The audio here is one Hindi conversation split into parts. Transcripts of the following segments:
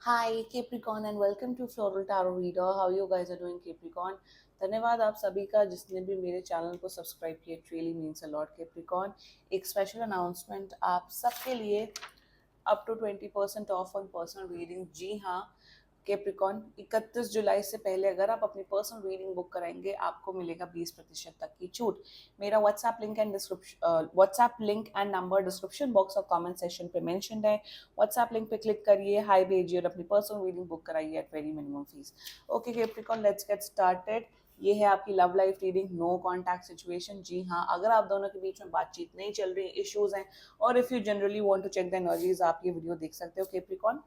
Hi Capricorn and welcome to Floral Tarot Reader. How you guys are doing Capricorn? धन्यवाद आप सभी का जिसने भी मेरे चैनल को सब्सक्राइब किया. It really means a lot Capricorn. एक स्पेशल अनाउंसमेंट आप सबके लिए up to 20% off on personal reading. जी हाँ कैप्रिकॉन, 31 जुलाई से पहले अगर आप अपनी पर्सनल रीडिंग बुक कराएंगे आपको मिलेगा 20% तक की छूट. मेरा WhatsApp link and number description box और कमेंट सेक्शन पे मेंशन्ड है. व्हाट्सएप लिंक पे क्लिक करिए, हाई भेजिए और अपनी पर्सनल रीडिंग बुक कराइए at very minimum fees. Okay Capricorn, let's get started. ये है आपकी love life reading, no contact situation. जी हाँ, अगर आप दोनों के बीच में बातचीत नहीं चल रही, इश्यूज हैं, और if you generally want to check the energies, आप ये वीडियो देख सकते हो Capricorn.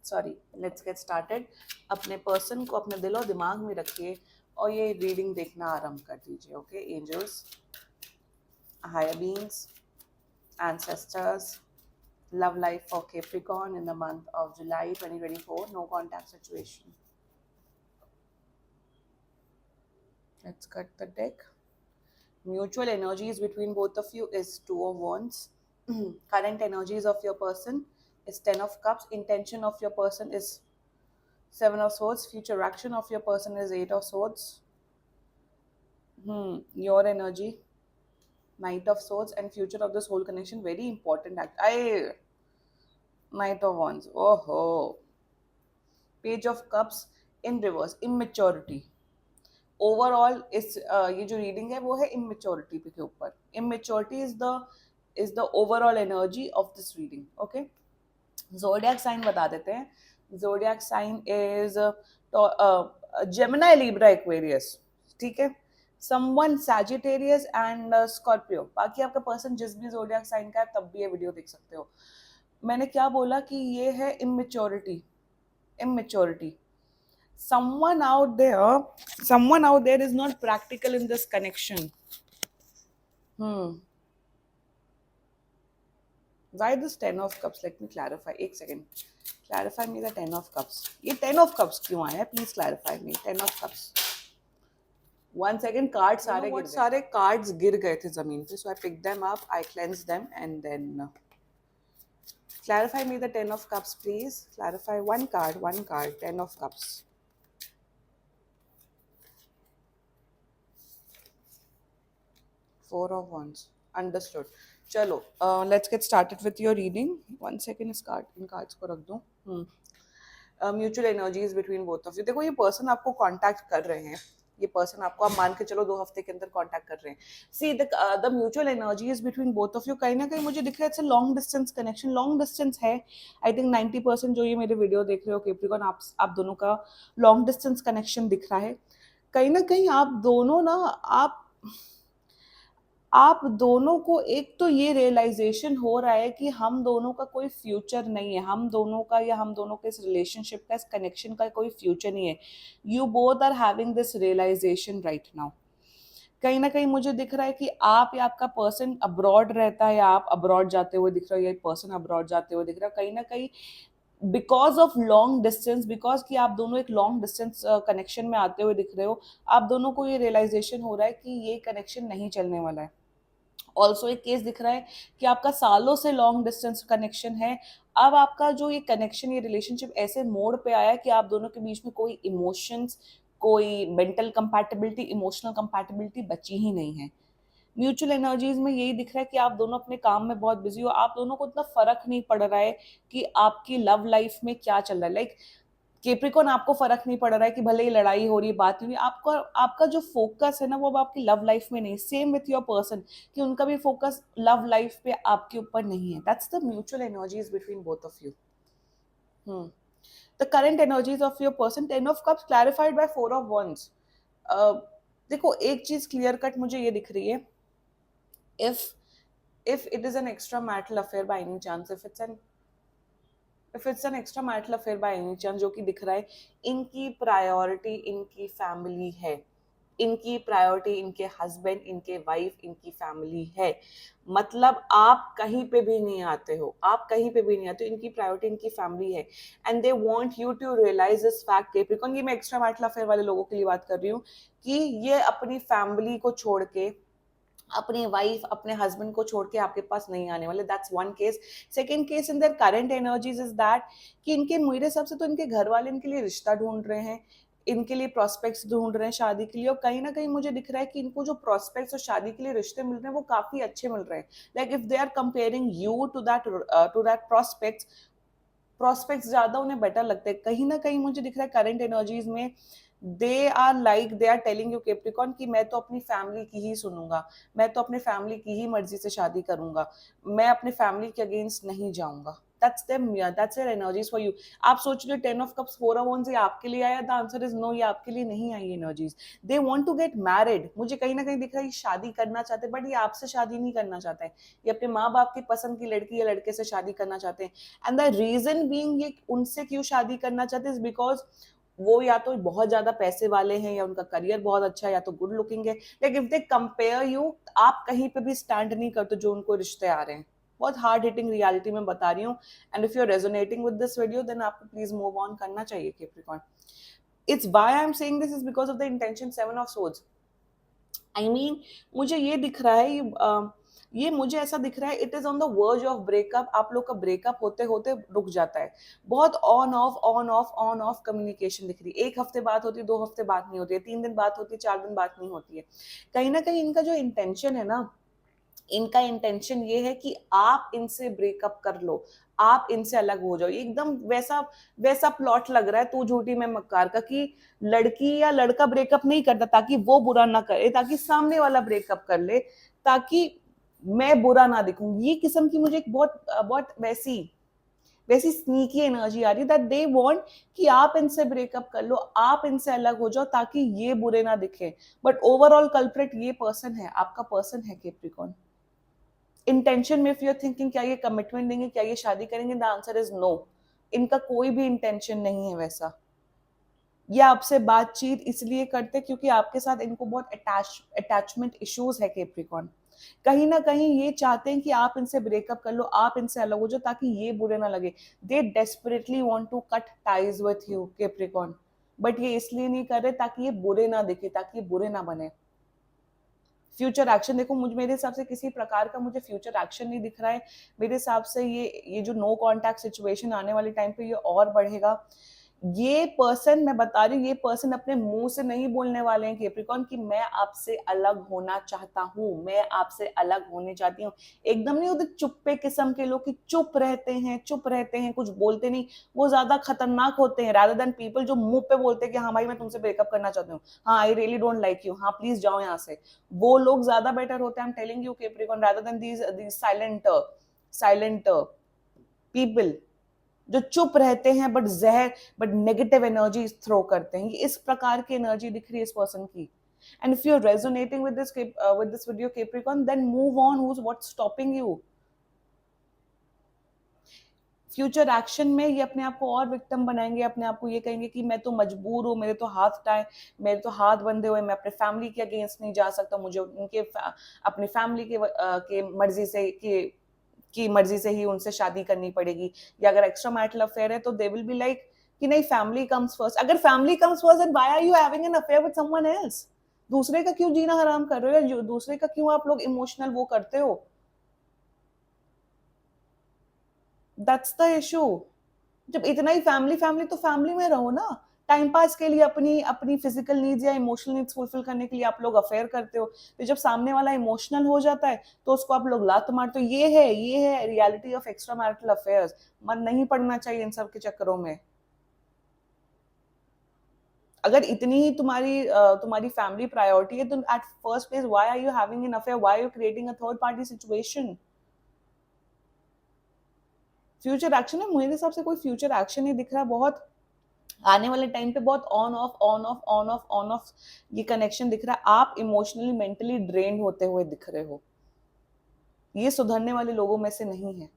Sorry, let's get started. अपने पर्सन को अपने दिल और दिमाग में रखिए और ये रीडिंग देखना आरंभ कर दीजिए. Okay angels, higher beings, ancestors, love life for Capricorn in the month of July 2024, no contact situation. Let's cut the deck. Mutual energies between both of you is Two of Wands. Current energies of your person is Ten of Cups. Intention of your person is Seven of Swords. Future action of your person is Eight of Swords. Your energy, Knight of Swords, and future of this whole connection, very important act. Knight of Wands. Oh, Page of Cups in reverse, immaturity. Overall इस ये जो रीडिंग है वो है इमेच्योरिटी के ऊपर. Immaturity is the overall energy of this reading. Okay, zodiac sign बता देते हैं. Zodiac sign is Gemini, Libra, Aquarius. ठीक है, समवन सैजिटेरियस एंड स्कॉर्पियो. बाकी आपका पर्सन जिस भी ज़ोडिएक साइन का है तब भी ये वीडियो देख सकते हो. मैंने क्या बोला कि ये है immaturity. Someone out there is not practical in this connection. Why this 10 of cups? Let me clarify. एक second. Clarify me the 10 of cups. ये 10 of cups क्यों आया? Please clarify me. 10 of cups. One second. Cards सारे cards गिर गए थे जमीन पे. So I picked them up. I cleansed them and then clarify me the 10 of cups, please. Clarify one card. 10 of cups. Four of Wands. Understood. चलो, let's get started with your reading. 1 second, इस इन कार्ड्स को रख दो. Mutual energies between both of you. देखो, ये पर्सन आपको कांटेक्ट कर रहे हैं. ये पर्सन आपको, आप मान के चलो 2 हफ्ते के अंदर कांटेक्ट कर रहे हैं. See the mutual energies between both of you, कहीं ना कहीं मुझे दिख रहा है it's a long distance connection. Long distance है. आई थिंक 90% जो ये मेरे वीडियो देख रहे हो कैप्रिकॉन, आप दोनों का लॉन्ग डिस्टेंस कनेक्शन दिख रहा है. कहीं ना कहीं आप दोनों ना, आप दोनों को एक तो ये रियलाइजेशन हो रहा है कि हम दोनों का कोई फ्यूचर नहीं है. हम दोनों का, या हम दोनों के इस रिलेशनशिप का, इस कनेक्शन का कोई फ्यूचर नहीं है. You both are having this realisation right now. कहीं ना कहीं मुझे दिख रहा है कि आप या आपका पर्सन अब्रॉड रहता है, या आप अब्रॉड जाते हुए दिख रहे हो, या पर्सन अब्रॉड जाते हुए दिख रहा है. कहीं ना कहीं because of long distance, because कि आप दोनों एक लॉन्ग डिस्टेंस कनेक्शन में आते हुए दिख रहे हो, आप दोनों को ये रियलाइजेशन हो रहा है कि ये कनेक्शन नहीं चलने वाला है. ऑल्सो एक केस दिख रहा है कि आपका सालों से लॉन्ग डिस्टेंस कनेक्शन है. अब आपका जो ये कनेक्शन, ये रिलेशनशिप ऐसे मोड पे आया है कि आप दोनों के बीच में कोई इमोशंस, कोई मेंटल कंपैटिबिलिटी, इमोशनल कंपैटिबिलिटी बची ही नहीं है. म्यूचुअल एनर्जीज में यही दिख रहा है कि आप दोनों अपने काम में बहुत बिजी हो. आप दोनों को इतना फर्क नहीं पड़ रहा है कि आपकी लव लाइफ में क्या चल रहा है. लाइक कैप्रिकॉन, आपको फर्क नहीं पड़ रहा है कि भले ही लड़ाई हो रही है, बात नहीं, आपको आपका जो फोकस है ना वो अब आपकी लव लाइफ में नहीं. सेम विथ योर पर्सन, कि उनका भी फोकस लव लाइफ पे आपके ऊपर नहीं है. That's the mutual energies between both of you. The current energies of your person, 10 of cups clarified by 4 of wands. देखो, एक चीज क्लियर कट मुझे ये दिख रही है. if it is an extramarital affair by any chance, if it's an extramarital affair by any chance, जो कि दिख रहा है, इनकी प्रायोरिटी इनकी फैमिली है. इनकी प्रायोरिटी इनके हस्बैंड, इनके वाइफ, इनकी फैमिली है. मतलब आप कहीं पे भी नहीं आते हो, इनकी प्रायोरिटी इनकी फैमिली है. And they want you to realise this fact Capricorn. ये मैं एक्स्ट्रा मैरिटल अफेयर वाले लोगों के लिए बात कर रही हूँ कि ये अपनी फैमिली को छोड़ के अपनी वाइफ अपने हस्बैंड को छोड़ के आपके पास नहीं आने वाले, that's one case. Second case in their current energies is that कि इनके मेरे हिसाब से तो इनके घर वाले इनके लिए रिश्ता ढूंढ रहे हैं, इनके लिए प्रोस्पेक्ट्स ढूंढ रहे हैं शादी के लिए, और कहीं ना कहीं मुझे दिख रहा है कि इनको जो प्रोस्पेक्ट्स और शादी के लिए रिश्ते मिल रहे हैं वो काफी अच्छे मिल रहे हैं। Like if they are comparing you to that prospects ज्यादा उन्हें बेटर लगते हैं। कहीं ना कहीं मुझे दिख रहा है करंट एनर्जीज में they are telling you Capricorn कि मैं तो अपनी फैमिली की ही सुनूंगा, मैं तो अपने फैमिली की ही मर्जी से शादी करूंगा, मैं अपने फैमिली के अगेंस्ट नहीं जाऊंगा। That's their energies for you. आप सोच रहे हो 10 of cups 4 of wands ये आपके लिए आया, द आंसर इज नो, ये आपके लिए नहीं आई energies. They want to get married, मुझे कहीं ना कहीं दिख रहा है ये शादी करना चाहते हैं, बट ये आपसे शादी नहीं करना चाहते हैं, ये अपने माँ बाप की पसंद की लड़की या लड़के से शादी करना चाहते हैं। एंड द रीजन बीइंग ये उनसे क्यों शादी करना चाहते हैं, बिकॉज वो या तो बहुत ज्यादा पैसे वाले हैं, या उनका करियर बहुत अच्छा है, या तो गुड लुकिंग है। Like if they compare you, आप कहीं पे भी स्टैंड नहीं करते जो उनको रिश्ते आ रहे हैं। बहुत हार्ड हिटिंग रियलिटी में बता रही हूँ। And if you are resonating with this video then आपको प्लीज मूव ऑन करना चाहिए Capricorn. It's why I am saying this is because of the intention 7 of swords। I mean मुझे ये दिख रहा है, ये मुझे ऐसा दिख रहा है it is on the verge of breakup. आप लोग का ब्रेकअप होते होते रुक जाता है। बहुत ऑन ऑफ कम्युनिकेशन दिख रही है। 1 हफ्ते बात होती है, 2 हफ्ते बात नहीं होती है, 3 दिन बात होती है, 4 दिन बात नहीं होती है। कहीं ना कहीं इनका जो इंटेंशन है ना, इनका इंटेंशन ये है कि आप इनसे ब्रेकअप कर लो, आप इनसे अलग हो जाओ। एकदम वैसा वैसा प्लॉट लग रहा है तू झूठी मैं मक्कार का, कि लड़की या लड़का ब्रेकअप नहीं करता ताकि वो बुरा ना करे, ताकि सामने वाला ब्रेकअप कर ले, ताकि मैं बुरा ना दिखूं। ये किस्म की मुझे एक बहुत बहुत वैसी वैसी स्नीकी एनर्जी आ रही है दैट दे वांट कि आप इनसे ब्रेकअप कर लो, आप इनसे अलग हो जाओ ताकि ये बुरे ना दिखे। बट ओवरऑल कल्प्रिट ये पर्सन है, आपका पर्सन है कैप्रिकॉर्न। इंटेंशन में इफ यू आर थिंकिंग क्या ये कमिटमेंट देंगे, क्या ये शादी करेंगे, द आंसर इज नो। इनका कोई भी इंटेंशन नहीं है वैसा। ये आपसे बातचीत इसलिए करते क्योंकि आपके साथ इनको बहुत अटैचमेंट इश्यूज है कैप्रिकॉर्न। कहीं ना कहीं ये चाहते हैं कि आप इनसे ब्रेकअप कर लो, आप इनसे अलग हो जाओ ताकि ये बुरे ना लगे। They desperately want to cut ties with you Capricorn, but ये इसलिए नहीं कर रहे ताकि ये बुरे ना दिखे, ताकि ये बुरे ना बने। फ्यूचर एक्शन देखो, मुझे मेरे हिसाब से किसी प्रकार का मुझे फ्यूचर एक्शन नहीं दिख रहा है। मेरे हिसाब से ये जो नो कॉन्टैक्ट सिचुएशन आने वाले टाइम पे ये और बढ़ेगा। ये पर्सन, मैं बता रही हूँ, ये पर्सन अपने मुंह से नहीं बोलने वाले हैं कैप्रिकॉर्न कि मैं आपसे अलग होना चाहता हूँ, मैं आपसे अलग होने चाहती हूँ। एकदम नहीं होते चुप्पे किस्म के लोग कि चुप रहते हैं कुछ बोलते नहीं। वो ज्यादा खतरनाक होते हैं रादर देन पीपल जो मुंह पे बोलते हैं कि हाँ भाई मैं तुमसे ब्रेकअप करना चाहती हूँ, हाँ I really don't like you, हाँ प्लीज जाओ यहाँ से। वो लोग ज्यादा बेटर होते हैं, I am telling you Capricorn, rather than these silent people जो चुप रहते हैं बट नेगेटिव एनर्जी थ्रो करते हैं। ये इस प्रकार की एनर्जी दिख रही है इस पर्सन की। And if you are resonating with this video Capricorn, then move on. What's stopping you? Future action में ये अपने आप को और विक्टिम बनाएंगे, अपने आप को ये कहेंगे कि मैं तो मजबूर हूँ, मेरे तो हाथ बंधे हुए, मैं अपने फैमिली के अगेंस्ट नहीं जा सकता, मुझे उनके अपनी फैमिली के मर्जी से की मर्जी से ही उनसे शादी करनी पड़ेगी। या अगर एक्स्ट्रा मैरिटल अफेयर है तो दे विल बी लाइक कि नहीं फैमिली कम्स फर्स्ट। अगर family comes first then why are you having an affair with someone else? दूसरे का क्यों जीना हराम कर रहे हो, या दूसरे का क्यों आप लोग इमोशनल वो करते हो? That's the issue. जब इतना ही फैमिली फैमिली तो फैमिली में रहो ना। टाइम पास के लिए अपनी अपनी फिजिकल नीड्स या इमोशनल नीड्स फुलफिल करने के लिए आप लोग अफेयर करते हो, फिर जब सामने वाला इमोशनल हो जाता है तो उसको आप लोग लात मारते हो। ये है reality of extra marital affairs. मन नहीं पड़ना चाहिए इन सब के चक्करों में। अगर इतनी ही तुम्हारी फैमिली प्रायोरिटी है तो at first place why are you having an affair, why are you creating a third party situation? Future action है, मेरे हिसाब से कोई फ्यूचर एक्शन नहीं दिख रहा। बहुत आने वाले टाइम पे बहुत ऑन ऑफ ये कनेक्शन दिख रहा है। आप इमोशनली मेंटली ड्रेन्ड होते हुए दिख रहे हो। ये सुधरने वाले लोगों में से नहीं है।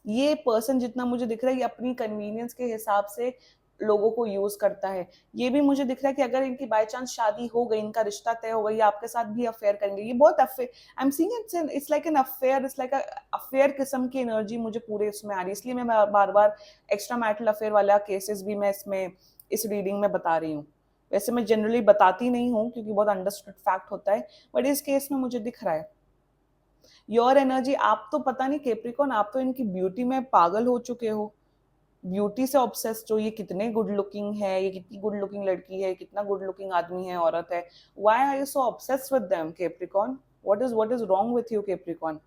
ये पर्सन जितना मुझे दिख रहा है ये अपनी कन्वीनियंस के हिसाब से लोगों को यूज करता है। ये भी मुझे दिख रहा है कि अगर इनकी बाय चांस शादी हो गई, इनका रिश्ता तय हो गई, या आपके साथ भी अफेयर करेंगे। ये बहुत affair, I am seeing it's like an affair, it's like affair किस्म की एनर्जी मुझे पूरे इसमें आ रही है। इसलिए मैं बार बार एक्स्ट्रा मैरिटल अफेयर वाला केसेस भी मैं इसमें इस रीडिंग में बता रही हूँ। वैसे मैं जनरली बताती नहीं हूँ क्योंकि बहुत अंडरस्टूड फैक्ट होता है, बट इस केस में मुझे दिख रहा है योर एनर्जी। आप तो पता नहीं कैप्रिकॉन, आप तो इनकी ब्यूटी में पागल हो चुके हो, ब्यूटी से ऑब्सेस्ड हो। ये कितने गुड लुकिंग है, ये कितनी गुड लुकिंग लड़की है, कितना गुड लुकिंग आदमी है, औरत है। Why are you so obsessed with them Capricorn? What is wrong with you Capricorn?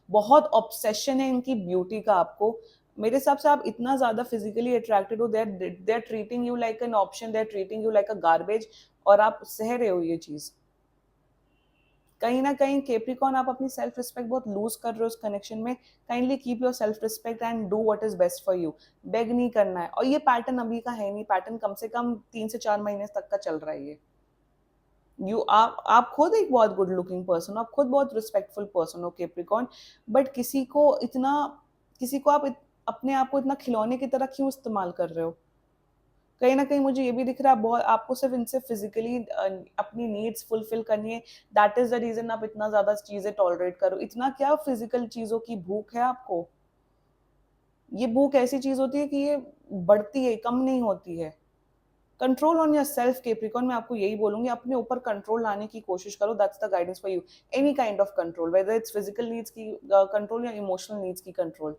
बहुत ऑब्सेशन है इनकी ब्यूटी का आपको। मेरे हिसाब से आप इतना ज्यादा फिजिकली अट्रैक्टेड हो, they are treating you like an option, they are treating you like a garbage, और आप सह रहे हो ये चीज। कहीं ना कहीं कैप्रिकॉन आप अपनी सेल्फ रिस्पेक्ट बहुत लूज कर रहे हो उस कनेक्शन में। Kindly keep your self respect and do what is best for you. Beg नहीं करना है, और ये पैटर्न अभी का है नहीं, पैटर्न कम से कम 3 से 4 महीने तक का चल रहा है ये। आप खुद एक बहुत गुड लुकिंग पर्सन हो, आप खुद बहुत रिस्पेक्टफुल पर्सन हो कैप्रिकॉन, बट किसी को आप अपने आप को इतना खिलौने की तरह क्यों इस्तेमाल कर रहे हो? कहीं ना कहीं मुझे ये भी दिख रहा है बहुत आपको सिर्फ इनसे फिजिकली अपनी नीड्स फुलफिल करनी है। दैट इज द रीजन आप इतना ज्यादा चीजें टॉलरेट करो। इतना क्या फिजिकल चीजों की भूख है आपको? ये भूख ऐसी चीज होती है कि ये बढ़ती है, कम नहीं होती है। Control on your self Capricorn, मैं आपको यही बोलूंगी, अपने ऊपर कंट्रोल लाने की कोशिश करो। That's the guidance for you. Any kind of control, whether it's physical needs की कंट्रोल या इमोशनल नीड्स की control.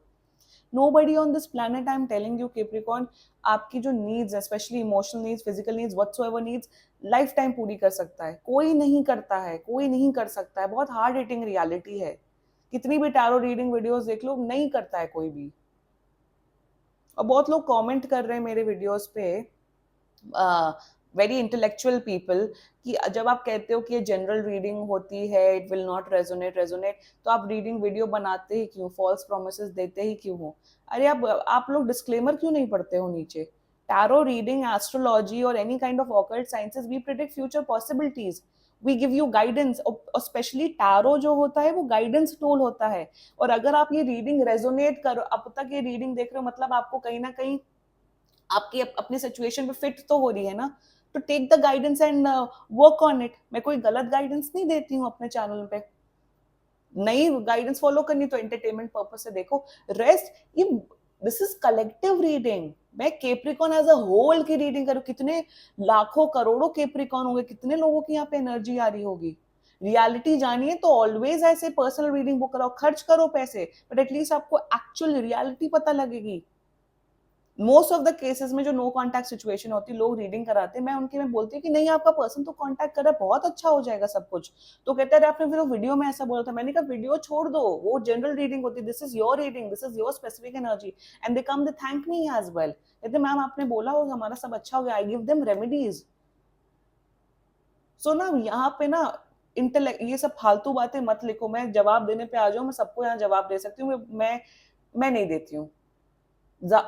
Nobody on this planet, I'm telling you Capricorn, आपकी जो नीड्स है, specially emotional needs, physical needs, whatsoever needs, life time पूरी कर सकता है। कोई नहीं करता है, कोई नहीं कर सकता है। बहुत हार्ड हिटिंग रियलिटी है। कितनी भी टैरो रीडिंग वीडियोस देख लो, नहीं करता है कोई भी। और बहुत लोग कमेंट कर रहे हैं मेरे वीडियोस पे, वेरी इंटेलेक्चुअल पीपल, कि जब आप कहते हो कि ये जनरल रीडिंग होती है, इट विल नॉट रेजोनेट, तो आप रीडिंग वीडियो बनाते ही क्यों, फॉल्स प्रोमिसेस देते ही क्यों हो? अरे आप लोग डिस्क्लेमर क्यों नहीं पढ़ते हो नीचे? टैरो रीडिंग, एस्ट्रोलॉजी और any kind of occult sciences, we predict future possibilities, we give you guidance. और स्पेशली टैरो जो होता है वो गाइडेंस टूल होता है। और अगर आप ये रीडिंग रेजोनेट करो, अब तक ये रीडिंग देख रहे हो, मतलब आपको कहीं ना कहीं आपकी अपनी सिचुएशन पे फिट तो हो रही है ना। तो take the guidance and work on it. मैं कोई गलत गाइडेंस नहीं देती हूँ अपने चैनल पे। नई गाइडेंस फॉलो करनी तो एंटरटेनमेंट पर्पज से देखो। रेस्ट, ये दिस इज कलेक्टिव रीडिंग। मैं कैप्रिकॉन एज अ होल की रीडिंग करूँ, कितने लाखों करोड़ों कैप्रिकॉन होंगे, कितने लोगों की यहाँ पे एनर्जी आ रही होगी। रियलिटी जानिए तो ऑलवेज ऐसे पर्सनल रीडिंग बुक कराओ, खर्च करो पैसे, बट एटलीस्ट आपको एक्चुअल रियलिटी पता लगेगी। मोस्ट ऑफ द केसेस में जो नो कांटेक्ट सिचुएशन होती है, लोग रीडिंग कराते हैं, मैं बोलती हूँ कि नहीं, आपका पर्सन तो कांटेक्ट कर रहा है, बहुत अच्छा हो जाएगा सब कुछ। तो कहते हैं आपने फिर वीडियो में ऐसा बोला था। मैंने कहा वीडियो छोड़ दो, वो जनरल रीडिंग होती है, this is your reading, this is your specific energy, and they come, they thank me as well. कहते मैम आपने बोला हो हमारा सब अच्छा हो गया, I give them remedies. So ना यहाँ पे ना इंटेलेक्ट, ये सब फालतू बातें मत लिखो। मैं जवाब देने पे आ जाऊँ, मैं सबको यहाँ जवाब दे सकती हूँ, मैं नहीं देती हूँ।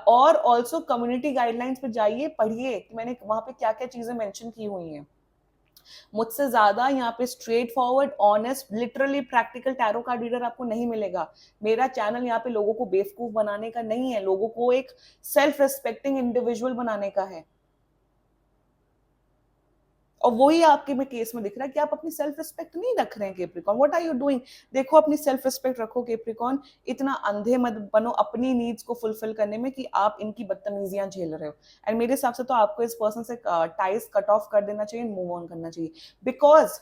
और ऑल्सो कम्युनिटी गाइडलाइंस पे जाइए, पढ़िए कि मैंने वहां पे क्या क्या चीजें मेंशन की हुई हैं। मुझसे ज्यादा यहाँ पे straight forward, honest, literally practical tarot card reader आपको नहीं मिलेगा। मेरा चैनल यहाँ पे लोगों को बेवकूफ बनाने का नहीं है, लोगों को एक सेल्फ रिस्पेक्टिंग इंडिविजुअल बनाने का है। और वही आपके में केस में दिख रहा है कि आप अपनी सेल्फ रिस्पेक्ट नहीं रख रहे हैं Capricorn. What are you doing? देखो अपनी सेल्फ रिस्पेक्ट रखो कैप्रिकॉन। इतना अंधे मत बनो अपनी नीड्स को फुलफिल करने में कि आप इनकी बदतमीजियां झेल रहे हो। एंड मेरे हिसाब से तो आपको इस पर्सन से टाइज कट ऑफ कर देना चाहिए, मूव ऑन करना चाहिए। Because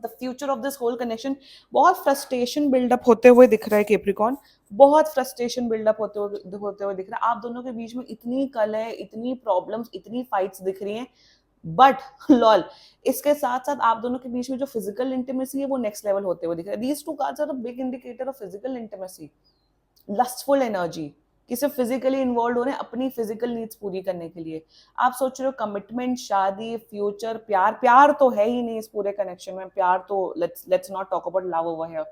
the future of this whole connection, बहुत फ्रस्ट्रेशन बिल्डअप होते हुए दिख रहा है कैप्रिकॉन। बहुत फ्रस्ट्रेशन बिल्डअप होते हुए दिख रहा है। आप दोनों के बीच में इतनी कलह, इतनी प्रॉब्लम्स, इतनी फाइट्स दिख रही हैं, बट लॉल, इसके साथ साथ आप दोनों के बीच में जो फिजिकल इंटीमेसी है वो नेक्स्ट लेवल होते हुए दिख रहा है। These two cards are a big indicator of physical intimacy, lustful energy, कि सिर्फ फिजिकली इन्वॉल्व हो रहे हैं अपनी फिजिकल नीड्स पूरी करने के लिए। आप सोच रहे हो कमिटमेंट, शादी, फ्यूचर, प्यार, प्यार तो है ही नहीं इस पूरे कनेक्शन में। प्यार तो let's not talk about love over here.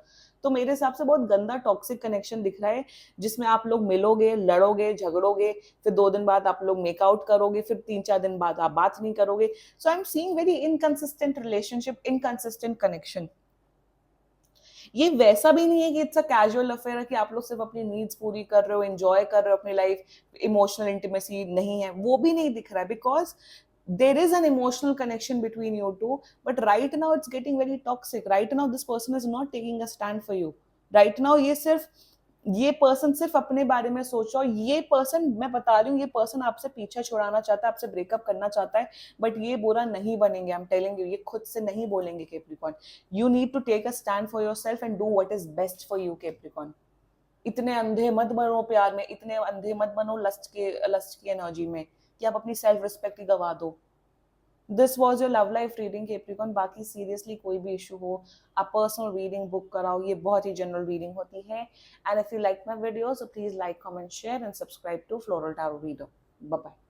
तो मेरे हिसाब से बहुत गंदा टॉक्सिक कनेक्शन दिख रहा है, जिसमें आप लोग मिलोगे, लड़ोगे, झगड़ोगे, फिर 2 दिन बाद आप लोग मेकआउट करोगे, फिर 3-4 दिन बाद आप बात नहीं करोगे। So I am seeing very inconsistent relationship, inconsistent connection. ये वैसा भी नहीं है कि इट्स अ कैजुअल अफेयर है कि आप लोग सिर्फ अपनी नीड्स पूरी कर रहे हो, एंजॉय कर रहे हो अपनी लाइफ, इमोशनल इंटीमेसी नहीं है, वो भी नहीं दिख रहा है। Because there is an emotional connection between you two, but right now it's getting very toxic. Right now this person is not taking a stand for you. Right now ये सिर्फ ये पर्सन सिर्फ अपने बारे में सोच रहा हो, ये पर्सन, मैं बता रही हूँ, ये पर्सन आपसे पीछा छुड़ाना चाहता है, आपसे ब्रेकअप करना चाहता है, बट ये बुरा नहीं बनेंगे, आई एम टेलिंग यू, ये खुद से नहीं बोलेंगे Capricorn. You need to take a stand for yourself and do what is best for you Capricorn. इतने अंधे मत बनो प्यार में, इतने अंधे मत बनो लस्ट की एनर्जी में कि आप अपनी सेल्फ रिस्पेक्ट ही गवा दो। This was your love life reading Capricorn. बाकी सीरियसली कोई भी इशू हो, आप पर्सनल रीडिंग बुक कराओ, ये बहुत ही जनरल रीडिंग होती है। And if you like my video, so please like, comment, share and subscribe to Floral Tarot Reader. Bye bye.